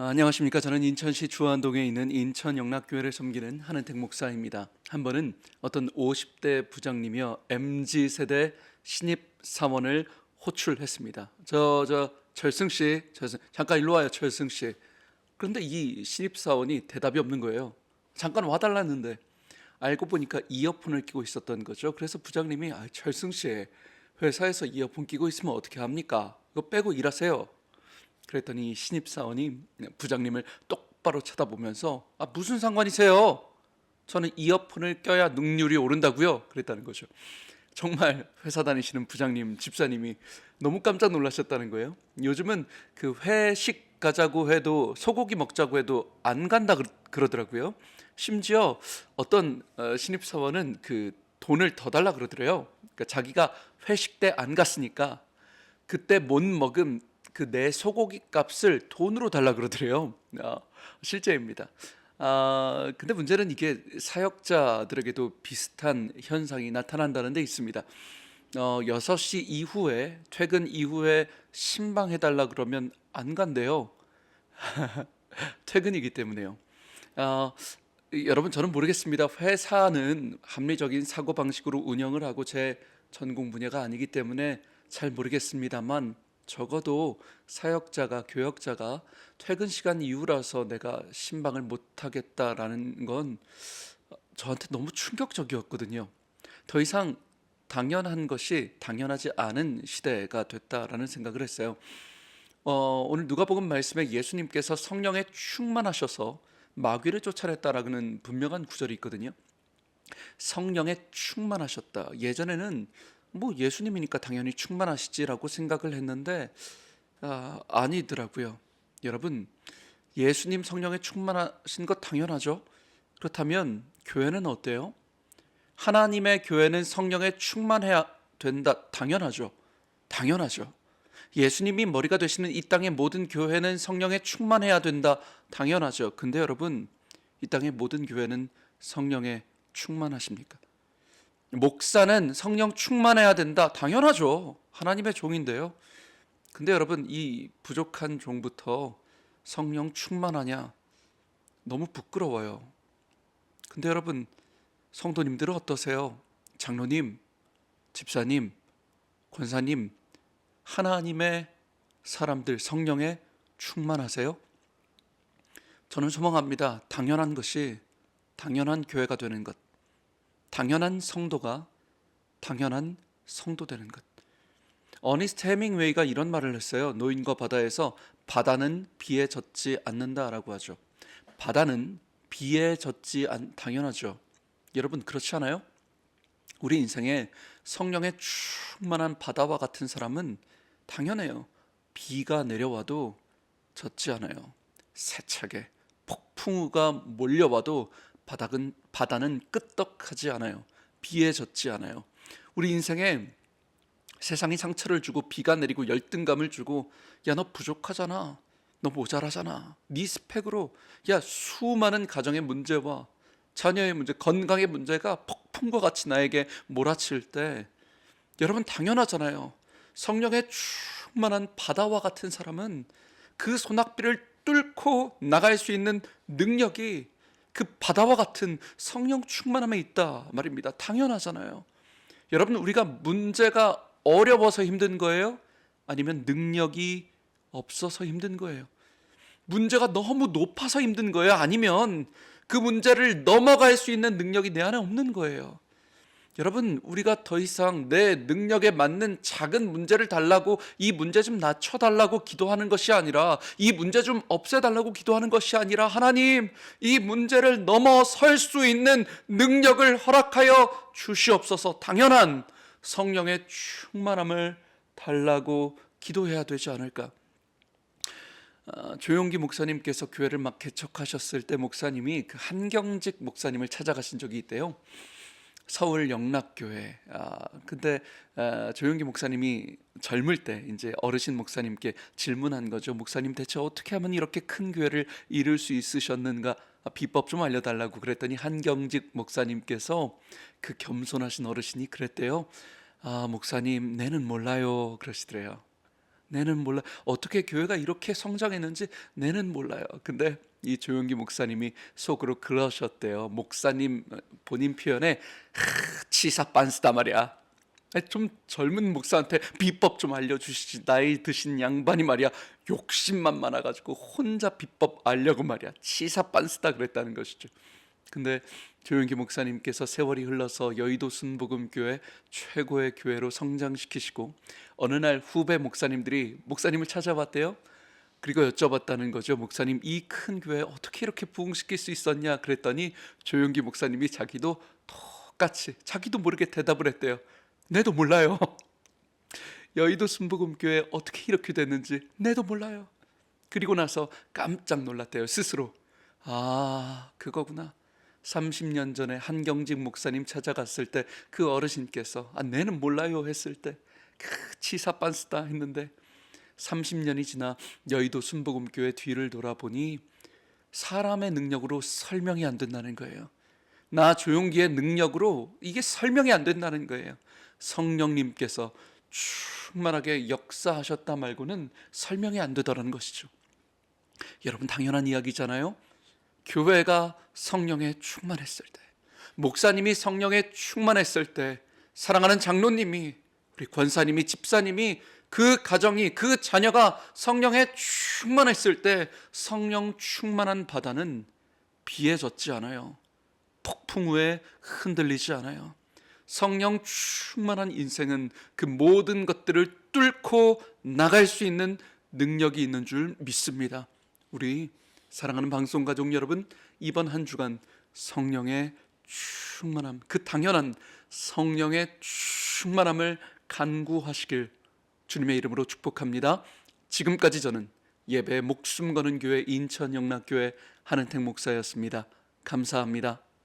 안녕하십니까. 저는 인천시 주안동에 있는 인천영락교회를 섬기는 한은택 목사입니다. 한 번은 어떤 50대 부장님이요 MZ세대 신입사원을 호출했습니다. 철승씨, 잠깐 일로 와요. 철승씨. 그런데 이 신입사원이 대답이 없는 거예요. 잠깐 와달랐는데 알고 보니까 이어폰을 끼고 있었던 거죠. 그래서 부장님이 철승씨, 회사에서 이어폰 끼고 있으면 어떻게 합니까? 이거 빼고 일하세요. 그랬더니 신입사원이 부장님을 똑바로 쳐다보면서 무슨 상관이세요? 저는 이어폰을 껴야 능률이 오른다고요? 그랬다는 거죠. 정말 회사 다니시는 부장님, 집사님이 너무 깜짝 놀라셨다는 거예요. 요즘은 그 회식 가자고 해도 소고기 먹자고 해도 안 간다 그러더라고요. 심지어 어떤 신입사원은 그 돈을 더 달라 그러더래요. 그러니까 자기가 회식 때 안 갔으니까 그때 못 먹은 그 내 소고기 값을 돈으로 달라 그러더래요. 실제입니다. 근데 문제는 이게 사역자들에게도 비슷한 현상이 나타난다는 데 있습니다. 6시 이후에, 퇴근 이후에 신방해달라 그러면 안 간대요. 퇴근이기 때문에요. 여러분, 저는 모르겠습니다. 회사는 합리적인 사고방식으로 운영을 하고 제 전공 분야가 아니기 때문에 잘 모르겠습니다만, 적어도 사역자가, 교역자가 퇴근 시간 이후라서 내가 신방을 못하겠다라는 건 저한테 너무 충격적이었거든요. 더 이상 당연한 것이 당연하지 않은 시대가 됐다라는 생각을 했어요. 오늘 누가복음 말씀에 예수님께서 성령에 충만하셔서 마귀를 쫓아냈다라는 분명한 구절이 있거든요. 성령에 충만하셨다. 예전에는 뭐 예수님이니까 당연히 충만하시지라고 생각을 했는데 아니더라고요. 여러분, 예수님 성령에 충만하신 것 당연하죠. 그렇다면 교회는 어때요? 하나님의 교회는 성령에 충만해야 된다. 당연하죠. 당연하죠. 예수님이 머리가 되시는 이 땅의 모든 교회는 성령에 충만해야 된다. 당연하죠. 근데 여러분, 이 땅의 모든 교회는 성령에 충만하십니까? 목사는 성령 충만해야 된다. 당연하죠. 하나님의 종인데요. 근데 여러분, 이 부족한 종부터 성령 충만하냐? 너무 부끄러워요. 근데 여러분, 성도님들은 어떠세요? 장로님, 집사님, 권사님, 하나님의 사람들 성령에 충만하세요? 저는 소망합니다. 당연한 것이 당연한 교회가 되는 것, 당연한 성도가 당연한 성도 되는 것. 어니스트 해밍웨이가 이런 말을 했어요. 노인과 바다에서 바다는 비에 젖지 않는다라고 하죠. 바다는 비에 젖지 당연하죠. 여러분, 그렇지 않아요? 우리 인생에 성령의 충만한 바다와 같은 사람은 당연해요. 비가 내려와도 젖지 않아요. 세차게 폭풍우가 몰려와도 바다는 끄떡하지 않아요. 비에 젖지 않아요. 우리 인생에 세상이 상처를 주고 비가 내리고 열등감을 주고 야, 너 부족하잖아. 너 모자라잖아. 네 스펙으로 수많은 가정의 문제와 자녀의 문제, 건강의 문제가 폭풍과 같이 나에게 몰아칠 때 여러분 당연하잖아요. 성령의 충만한 바다와 같은 사람은 그 소낙비를 뚫고 나갈 수 있는 능력이 그 바다와 같은 성령 충만함에 있다 말입니다. 당연하잖아요. 여러분, 우리가 문제가 어려워서 힘든 거예요? 아니면 능력이 없어서 힘든 거예요? 문제가 너무 높아서 힘든 거예요? 아니면 그 문제를 넘어갈 수 있는 능력이 내 안에 없는 거예요? 여러분, 우리가 더 이상 내 능력에 맞는 작은 문제를 달라고, 이 문제 좀 낮춰달라고 기도하는 것이 아니라, 이 문제 좀 없애달라고 기도하는 것이 아니라, 하나님, 이 문제를 넘어설 수 있는 능력을 허락하여 주시옵소서. 당연한 성령의 충만함을 달라고 기도해야 되지 않을까? 조용기 목사님께서 교회를 막 개척하셨을 때 목사님이 그 한경직 목사님을 찾아가신 적이 있대요. 서울 영락교회. 근데 조용기 목사님이 젊을 때 이제 어르신 목사님께 질문한 거죠. 목사님, 대체 어떻게 하면 이렇게 큰 교회를 이룰 수 있으셨는가? 비법 좀 알려달라고 그랬더니 한경직 목사님께서, 그 겸손하신 어르신이 그랬대요. 목사님, 내는 몰라요 그러시더래요. 내는 몰라. 어떻게 교회가 이렇게 성장했는지 내는 몰라요. 근데 이 조용기 목사님이 속으로 그러셨대요. 목사님 본인 표현에 치사 빤스다 말이야. 아니, 좀 젊은 목사한테 비법 좀 알려주시지. 나이 드신 양반이 말이야 욕심만 많아가지고 혼자 비법 알려고 말이야 치사 빤스다 그랬다는 것이죠. 근데 조용기 목사님께서 세월이 흘러서 여의도 순복음교회 최고의 교회로 성장시키시고 어느 날 후배 목사님들이 목사님을 찾아왔대요. 그리고 여쭤봤다는 거죠. 목사님, 이 큰 교회 어떻게 이렇게 부흥시킬 수 있었냐 그랬더니 조용기 목사님이 자기도 똑같이 자기도 모르게 대답을 했대요. 내도 몰라요. 여의도 순복음교회 어떻게 이렇게 됐는지 내도 몰라요. 그리고 나서 깜짝 놀랐대요. 스스로. 아, 그거구나. 30년 전에 한경직 목사님 찾아갔을 때 그 어르신께서 내는 몰라요 했을 때 치사 빤스다 했는데 30년이 지나 여의도 순복음교회 뒤를 돌아보니 사람의 능력으로 설명이 안 된다는 거예요. 나 조용기의 능력으로 이게 설명이 안 된다는 거예요. 성령님께서 충만하게 역사하셨다 말고는 설명이 안 되더라는 것이죠. 여러분, 당연한 이야기잖아요. 교회가 성령에 충만했을 때, 목사님이 성령에 충만했을 때, 사랑하는 장로님이, 우리 권사님이, 집사님이, 그 가정이, 그 자녀가 성령에 충만했을 때 성령 충만한 바다는 비에 젖지 않아요. 폭풍 후에 흔들리지 않아요. 성령 충만한 인생은 그 모든 것들을 뚫고 나갈 수 있는 능력이 있는 줄 믿습니다. 우리 사랑하는 방송가족 여러분, 이번 한 주간 성령의 충만함, 그 당연한 성령의 충만함을 간구하시길 주님의 이름으로 축복합니다. 지금까지 저는 예배에 목숨 거는 교회 인천영락교회 한은택 목사였습니다. 감사합니다.